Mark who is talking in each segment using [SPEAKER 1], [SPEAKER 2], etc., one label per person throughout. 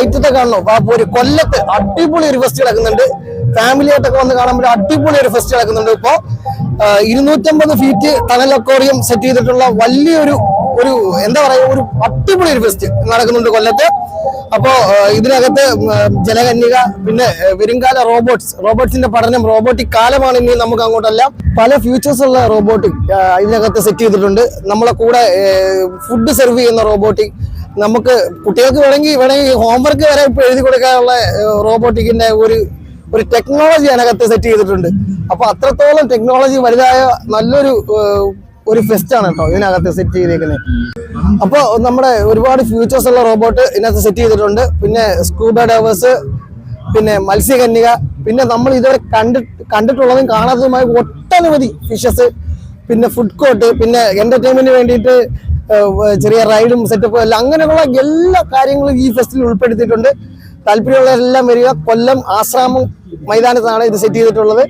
[SPEAKER 1] ഐറ്റത്തെ കാണണോ? ഒരു കൊല്ലത്ത് അടിപൊളി ഒരു ഫെസ്റ്റ് നടക്കുന്നുണ്ട്. ഫാമിലി ആയിട്ടൊക്കെ വന്ന് കാണാൻ പറ്റും. അടിപൊളി ഒരു ഫെസ്റ്റ് നടക്കുന്നുണ്ട്. ഇപ്പോ 250 ഫീറ്റ് ടണൽ അക്വേറിയം സെറ്റ് ചെയ്തിട്ടുള്ള വലിയൊരു എന്താ പറയുക, ഒരു അടിപൊളി ഒരു ഫെസ്റ്റ് നടക്കുന്നുണ്ട് കൊല്ലത്ത്. അപ്പോ ഇതിനകത്ത് ജലകന്യക, പിന്നെ വരുംകാല റോബോട്ട്സിന്റെ പഠനം, റോബോട്ടിക് കാലമാണ് ഇനി നമുക്ക് അങ്ങോട്ടെല്ലാം. പല ഫ്യൂച്ചേഴ്സ് ഉള്ള റോബോട്ടിക് ഇതിനകത്ത് സെറ്റ് ചെയ്തിട്ടുണ്ട്. നമ്മളെ കൂടെ ഫുഡ് സെർവ് ചെയ്യുന്ന റോബോട്ടിക്, നമുക്ക് കുട്ടികൾക്ക് വേണമെങ്കിൽ ഹോംവർക്ക് വരെ ഇപ്പൊ എഴുതി കൊടുക്കാനുള്ള റോബോട്ടിക്കിന്റെ ഒരു ടെക്നോളജി അതിനകത്ത് സെറ്റ് ചെയ്തിട്ടുണ്ട്. അപ്പൊ അത്രത്തോളം ടെക്നോളജി വലുതായ നല്ലൊരു ഫെസ്റ്റ് ആണ് കേട്ടോ ഇതിനകത്ത് സെറ്റ് ചെയ്തേക്കുന്നത്. അപ്പൊ നമ്മുടെ ഒരുപാട് ഫ്യൂച്ചേഴ്സ് ഉള്ള റോബോട്ട് ഇതിനകത്ത് സെറ്റ് ചെയ്തിട്ടുണ്ട്. പിന്നെ സ്കൂബ ഡൈവേഴ്സ്, പിന്നെ മത്സ്യകന്യക, പിന്നെ നമ്മൾ ഇതുവരെ കണ്ടിട്ടുള്ളതും കാണാത്തതുമായ ഒട്ടനവധി ഫിഷസ്, പിന്നെ ഫുഡ് കോർട്ട്, പിന്നെ എന്റർടൈൻമെന്റിന് വേണ്ടിയിട്ട് ചെറിയ റൈഡും സെറ്റപ്പും എല്ലാം, അങ്ങനെയുള്ള എല്ലാ കാര്യങ്ങളും ഈ ഫെസ്റ്റിൽ ഉൾപ്പെടുത്തിയിട്ടുണ്ട്. താല്പര്യമുള്ളവരെല്ലാം വരിക. കൊല്ലം ആശ്രാമം മൈതാനത്താണ് ഇത് സെറ്റ് ചെയ്തിട്ടുള്ളത്.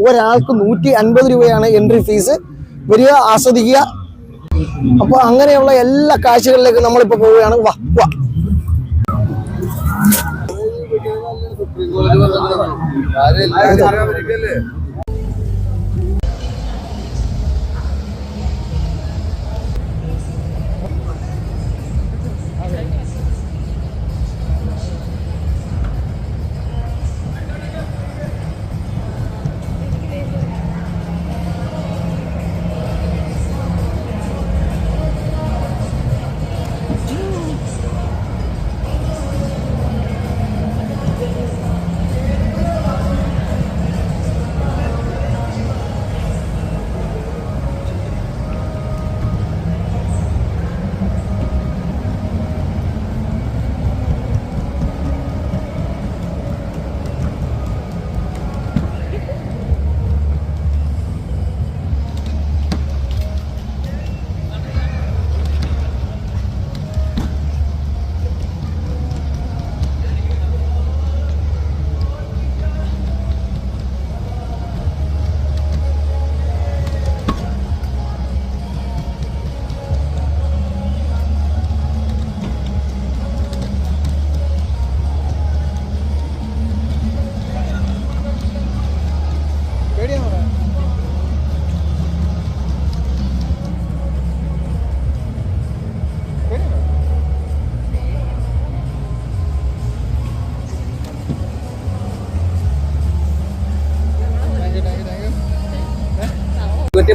[SPEAKER 1] ഒരാൾക്ക് 150 രൂപയാണ് എൻട്രി ഫീസ്. വരിക, ആസ്വദിക്കുക. അപ്പൊ അങ്ങനെയുള്ള എല്ലാ കാഴ്ചകളിലേക്ക് നമ്മളിപ്പോ പോവുകയാണ്. വാ വാ.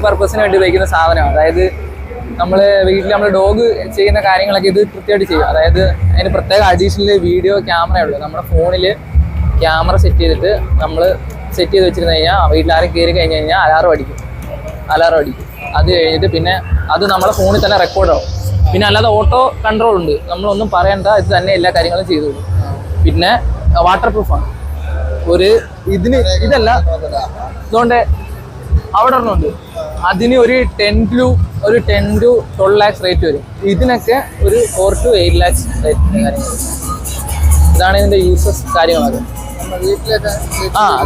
[SPEAKER 2] പർപ്പസിന് വേണ്ടി ഉപയോഗിക്കുന്ന സാധനമാണ്. അതായത് വീട്ടിൽ നമ്മൾ ഡോഗ് ചെയ്യുന്ന കാര്യങ്ങളൊക്കെ ഇത് കൃത്യമായിട്ട് ചെയ്യും. അതായത് അതിന് പ്രത്യേക അഡീഷണൽ വീഡിയോ ക്യാമറ ഉള്ളൂ. നമ്മുടെ ഫോണിൽ ക്യാമറ സെറ്റ് ചെയ്തിട്ട് നമ്മൾ സെറ്റ് ചെയ്ത് വെച്ചിരുന്നു കഴിഞ്ഞാൽ വീട്ടിൽ ആരും കയറി കഴിഞ്ഞ് കഴിഞ്ഞാൽ അലാറം അടിക്കും. അത് കഴിഞ്ഞിട്ട് പിന്നെ അത് നമ്മളെ ഫോണിൽ തന്നെ റെക്കോർഡാവും. പിന്നെ അല്ലാതെ ഓട്ടോ കൺട്രോൾ ഉണ്ട്. നമ്മളൊന്നും പറയണ്ട, ഇത് തന്നെ എല്ലാ കാര്യങ്ങളും ചെയ്തു. പിന്നെ വാട്ടർ പ്രൂഫാണ്. ഇതല്ല ഇതുകൊണ്ട് അവിടെ ഒരെണ്ണമുണ്ട്. അതിന് ഒരു 10 to 12 lakhs റേറ്റ് വരും. ഇതിനൊക്കെ ഒരു 4 to 8 lakhs റേറ്റ് കാര്യങ്ങൾ. ഇതാണ് ഇതിന്റെ യൂസസ് കാര്യങ്ങളൊക്കെ.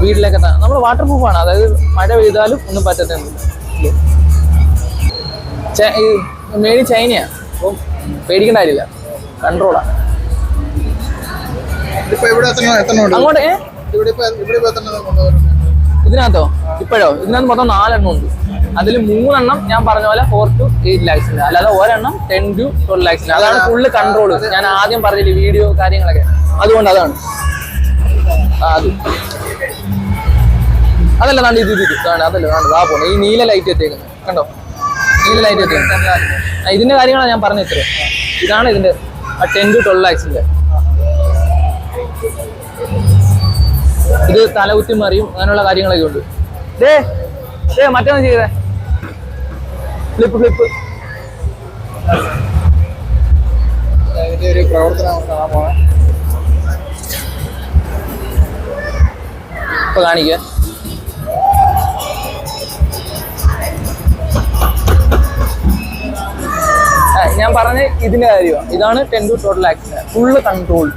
[SPEAKER 2] വീട്ടിലേക്ക് നമ്മൾ വാട്ടർ പ്രൂഫാണ്. അതായത് മഴ പെയ്താലും ഒന്നും പറ്റത്തൊന്നുമില്ല. മെയിൻ ചൈനയാണ്. അപ്പം പേടിക്കേണ്ട കാര്യമില്ല, കൺട്രോളാണ്. അങ്ങോട്ട് ഇതിനകത്തോ ഇതിനകത്ത് മൊത്തം 4 എണ്ണം ഉണ്ട്. അതിൽ 3 എണ്ണം ഞാൻ പറഞ്ഞ പോലെ 4 to 8 lakhs, അല്ലാതെ ഒരെണ്ണം 10 to 12 lakhs. അതാണ് ഫുള്ള് കൺട്രോള്. ഞാൻ ആദ്യം പറഞ്ഞില്ലേ വീഡിയോ കാര്യങ്ങളൊക്കെ, അതുകൊണ്ട് അതാണ്. അതല്ല നാണ്ട് അതല്ല ആ പോണേ. ഈ നീല ലൈറ്റ് എത്തിയേക്കുന്നത് കണ്ടോ? നീല ലൈറ്റ് എത്തിയേക്കുന്നത് ഇതിന്റെ കാര്യങ്ങളാണ് ഞാൻ പറഞ്ഞ. ഇത്ര ഇതാണ് ഇതിന്റെ 10 to 12 lakhs. ഇത് തലകുത്തി മറിയും, അങ്ങനെയുള്ള കാര്യങ്ങളൊക്കെ ഉണ്ട്. മറ്റൊന്ന് ചെയ്തേ, ഫ്ലിപ്പ് ഇപ്പൊ കാണിക്ക. ഞാൻ പറഞ്ഞ ഇതിന്റെ കാര്യമാണ്. ഇതാണ് 10 to 12 lakhs ഫുള്ള് കൺട്രോൾ.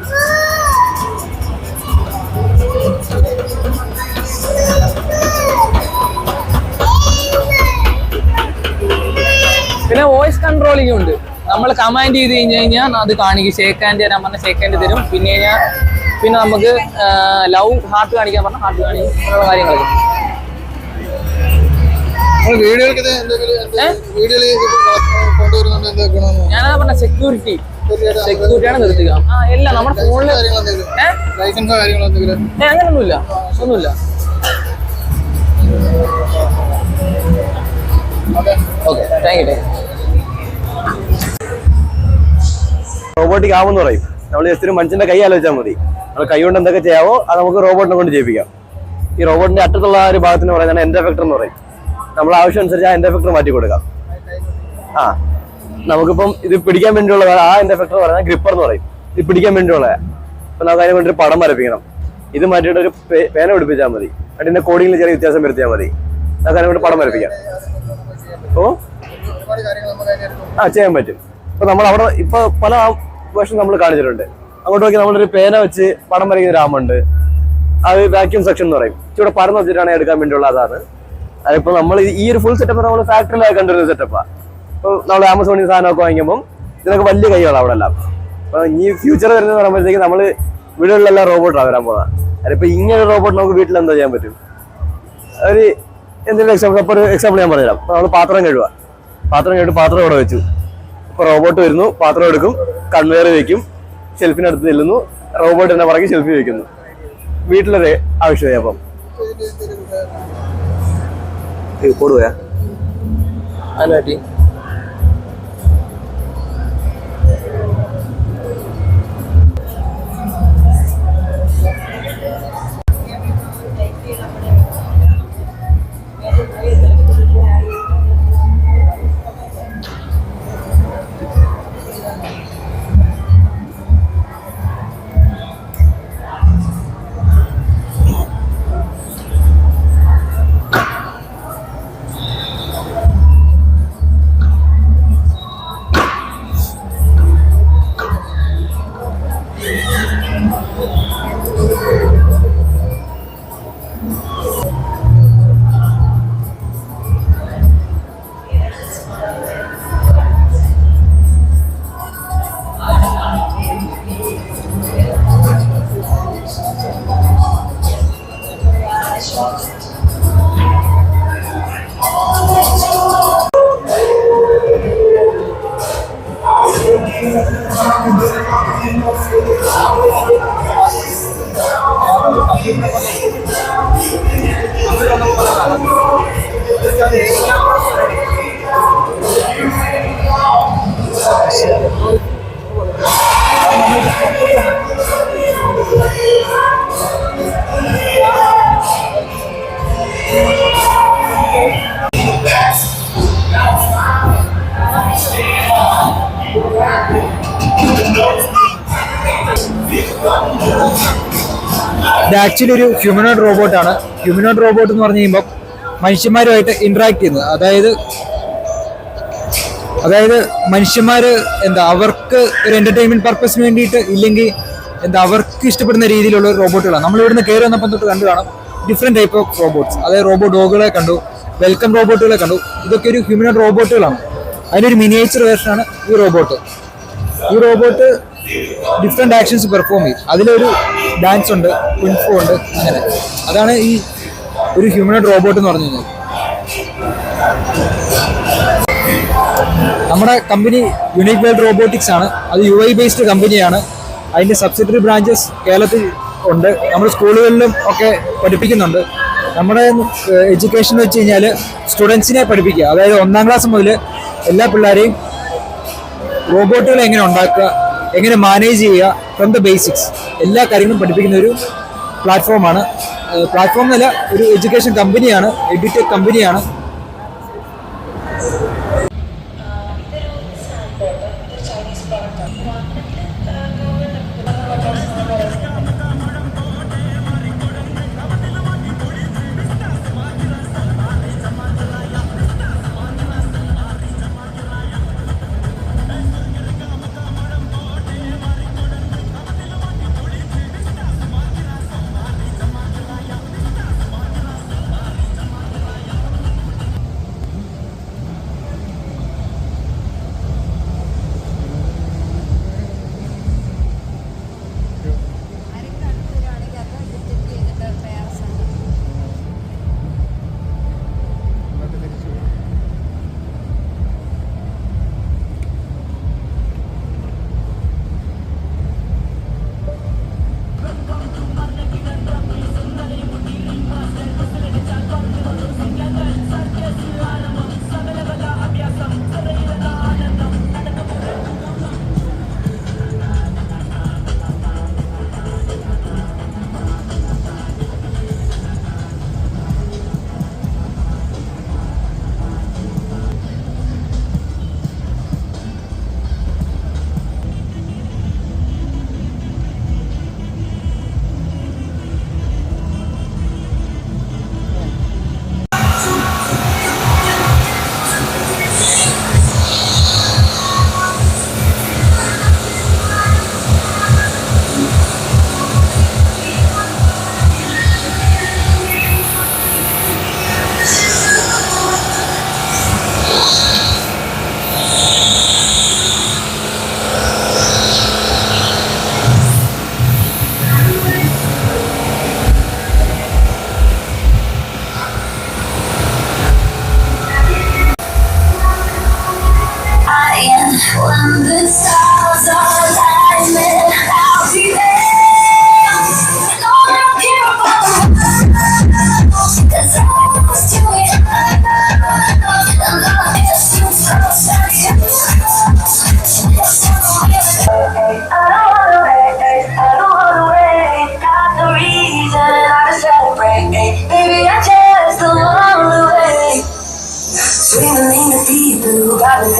[SPEAKER 2] പിന്നെ വോയിസ് കൺട്രോളിംഗ് ഉണ്ട്. നമ്മൾ കമാൻഡ് ചെയ്ത് കഴിഞ്ഞാൽ അത് കാണിക്കും. ഷേക്ക് ഹാൻഡ് തരാൻ പറഞ്ഞാൽ ഷേക്ക് ഹാൻഡ് തരും. പിന്നെ നമുക്ക് ലവ് ഹാർട്ട് കാണിക്കാൻ പറഞ്ഞാൽ ഹാർട്ട് കാണിക്കും. അങ്ങനെയുള്ള കാര്യങ്ങളൊക്കെ. ഞാനതാ പറഞ്ഞ സെക്യൂരിറ്റിയാണ് നിർത്തുക. എല്ലാം നമ്മുടെ ഫോണില് അങ്ങനൊന്നുമില്ല, ഒന്നുമില്ല. Okay, thank you.
[SPEAKER 3] റോബോട്ടിക് ആവെന്ന് പറയും. നമ്മൾ ജസ്റ്റ് ഒരു മനുഷ്യന്റെ കൈ ആലോചിച്ചാൽ മതി. നമ്മൾ കൈ കൊണ്ട് എന്തൊക്കെ ചെയ്യാവോ അത് നമുക്ക് റോബോട്ടിനെ കൊണ്ട് ചെയ്യിപ്പിക്കാം. ഈ റോബോട്ടിന്റെ അറ്റത്തുള്ള ഒരു ഭാഗത്തിന് പറയുന്നതാണ് എൻഡ് എഫക്ടർ എന്ന് പറയും. നമ്മൾ ആവശ്യം അനുസരിച്ച് ആ എൻഡ് എഫക്ടർ മാറ്റി കൊടുക്കാം. നമുക്കിപ്പം ഇത് പിടിക്കാൻ വേണ്ടിയുള്ള ആ എൻഡ് എഫക്ടർ പറയുന്നത് ഗ്രിപ്പർ എന്ന് പറയും. ഇത് പിടിക്കാൻ വേണ്ടിയുള്ള. അപ്പൊ നമുക്ക് അതിന് വേണ്ടി ഒരു പടം വരപ്പിക്കണം. ഇത് മാറ്റിയിട്ട് ഒരു പേന പിടിപ്പിച്ചാൽ മതി. അതിന്റെ കോഡിങ്ങിൽ ചെറിയ വ്യത്യാസം വരുത്തിയാൽ മതി. നമുക്ക് അതിനെ വേണ്ടി പടം വരപ്പിക്കാം. ചെയ്യാൻ പറ്റും. ഇപ്പൊ നമ്മൾ അവിടെ ഇപ്പൊ പല വേർഷൻ നമ്മൾ കാണിച്ചിട്ടുണ്ട്. അങ്ങോട്ട് നോക്കി നമ്മളൊരു പേന വെച്ച് പടം വരയ്ക്കുന്ന രാമുണ്ട്. അത് വാക്യൂം സെക്ഷൻ എന്ന് പറയും. ഇവിടെ പടം വെച്ചിട്ടാണ് എടുക്കാൻ വേണ്ടിയുള്ള അതാണ്. അതിപ്പോ നമ്മൾ ഈ ഒരു ഫുൾ സെറ്റപ്പ് നമ്മൾ ഫാക്ടറിയിലായി കണ്ടിരുന്ന സെറ്റപ്പാണ്. ഇപ്പൊ നമ്മൾ ആമസോണിൽ സാധനമൊക്കെ വാങ്ങിക്കുമ്പോൾ ഇതിനൊക്കെ വലിയ കൈകളാണ് അവിടെ എല്ലാം. അപ്പൊ ഈ ഫ്യൂച്ചർ വരുന്നത് പറയുമ്പോഴത്തേക്ക് നമ്മള് വീടുകളിലെല്ലാം റോബോട്ടാണ് വരാൻ പോകുന്നത്. അതിപ്പോ ഇങ്ങനെ റോബോട്ട് നമുക്ക് വീട്ടിൽ എന്താ ചെയ്യാൻ പറ്റും? ഒരു എന്തെങ്കിലും എക്സാമ്പിൾ ഞാൻ പറഞ്ഞുതരാം. നമ്മൾ പാത്രം കഴുകുക. പാത്രം ഇവിടെ വെച്ചു. ഇപ്പൊ റോബോട്ട് വരുന്നു, പാത്രം എടുക്കും, കൺവെയർ വെക്കും, ഷെൽഫിനടുത്ത് ചെല്ലുന്നു, റോബോട്ട് തന്നെ പറക്കി ഷെൽഫിൽ വെക്കുന്നു. വീട്ടിലൊരു ആവശ്യമായി. അപ്പം കൊടുവയാ
[SPEAKER 2] അല്ലാട്ടി
[SPEAKER 4] ഇത് ആക്ച്വലി ഒരു ഹ്യൂമനോയിഡ് റോബോട്ടാണ്. ഹ്യൂമനോയിഡ് റോബോട്ട് എന്ന് പറഞ്ഞു കഴിയുമ്പോൾ മനുഷ്യന്മാരുമായിട്ട് ഇന്ററാക്ട് ചെയ്യുന്നത്. അതായത് മനുഷ്യന്മാർ അവർക്ക് ഒരു എന്റർടൈൻമെന്റ് പർപ്പസിന് വേണ്ടിയിട്ട് ഇല്ലെങ്കിൽ അവർക്ക് ഇഷ്ടപ്പെടുന്ന രീതിയിലുള്ള റോബോട്ടുകളാണ്. നമ്മൾ ഇവിടുന്ന് കയറി വന്നപ്പോൾ തൊട്ട് കണ്ടു കാണാം ഡിഫറെന്റ് ടൈപ്പ് ഓഫ് റോബോട്ട്സ്. അതായത് റോബോട്ട് ഡോഗുകളെ കണ്ടു, വെൽക്കം റോബോട്ടുകളെ കണ്ടു. ഇതൊക്കെ ഒരു ഹ്യൂമനോയിഡ് റോബോട്ടുകളാണ്. അതിനൊരു മിനിയേച്ചർ വേർഷനാണ് ഈ റോബോട്ട്. ഈ റോബോട്ട് ഡിഫറെന്റ് ആക്ഷൻസ് പെർഫോം ചെയ്യും. അതിലൊരു ഡാൻസ് ഉണ്ട്, കുൻഫു ഉണ്ട്, അങ്ങനെ. അതാണ് ഈ ഒരു ഹ്യൂമനോയിഡ് റോബോട്ട് എന്ന് പറഞ്ഞു കഴിഞ്ഞാൽ. നമ്മുടെ കമ്പനി യുണീക് വേൾഡ് റോബോട്ടിക്സ് ആണ്. അത് UAE ബേസ്ഡ് കമ്പനിയാണ്. അതിന്റെ സബ്സിഡറി ബ്രാഞ്ചസ് കേരളത്തിൽ ഉണ്ട്. നമ്മൾ സ്കൂളുകളിലും ഒക്കെ പഠിപ്പിക്കുന്നുണ്ട്. നമ്മുടെ എഡ്യൂക്കേഷൻ എന്ന് വെച്ച് കഴിഞ്ഞാൽ സ്റ്റുഡൻസിനെ പഠിപ്പിക്കുക. അതായത് 1ാം ക്ലാസ് മുതൽ എല്ലാ പിള്ളേരെയും റോബോട്ടുകളെ എങ്ങനെ ഉണ്ടാക്കുക, എങ്ങനെ മാനേജ് ചെയ്യുക, ഫ്രം ദ ബേസിക്സ് എല്ലാ കാര്യങ്ങളും പഠിപ്പിക്കുന്ന ഒരു പ്ലാറ്റ്ഫോമാണ്. പ്ലാറ്റ്ഫോം എന്നല്ല, ഒരു എഡ്യൂക്കേഷൻ കമ്പനിയാണ്, എഡ്യൂടെക് കമ്പനിയാണ്.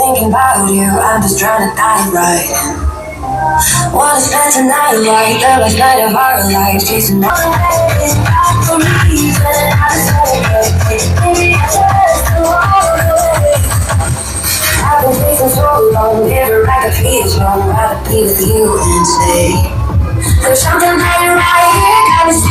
[SPEAKER 5] thinking about you, I'm just trying to die right. Wanna spend tonight like the last night of our lives, chasing all the reason I decided maybe I just walk away. I've been chasing so long, never I could feel wrong. Rather be with you and stay. There's something better right here, got me.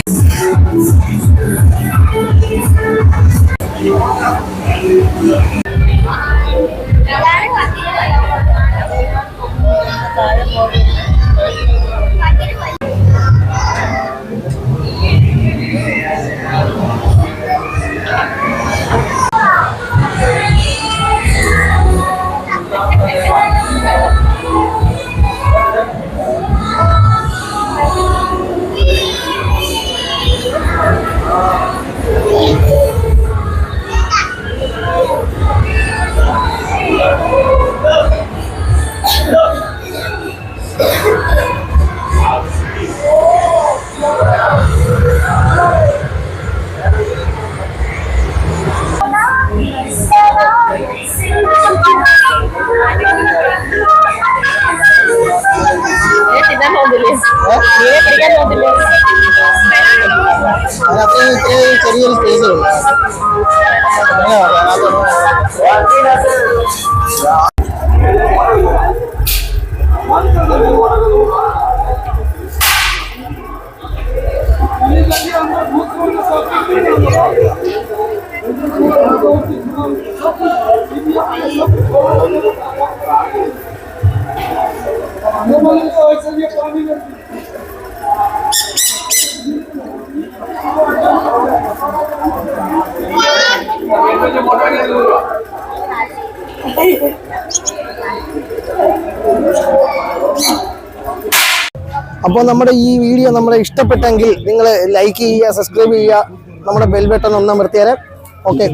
[SPEAKER 1] ചെറിയൊരു space അപ്പോൾ നമ്മുടെ ഈ video നമ്മളെ ഇഷ്ടപ്പെട്ടെങ്കിൽ നിങ്ങൾ like ചെയ്യുക, subscribe ചെയ്യുക, നമ്മുടെ ബെൽ ബട്ടൺ ഒന്ന് അമർത്തിയാൽ ഓക്കെ.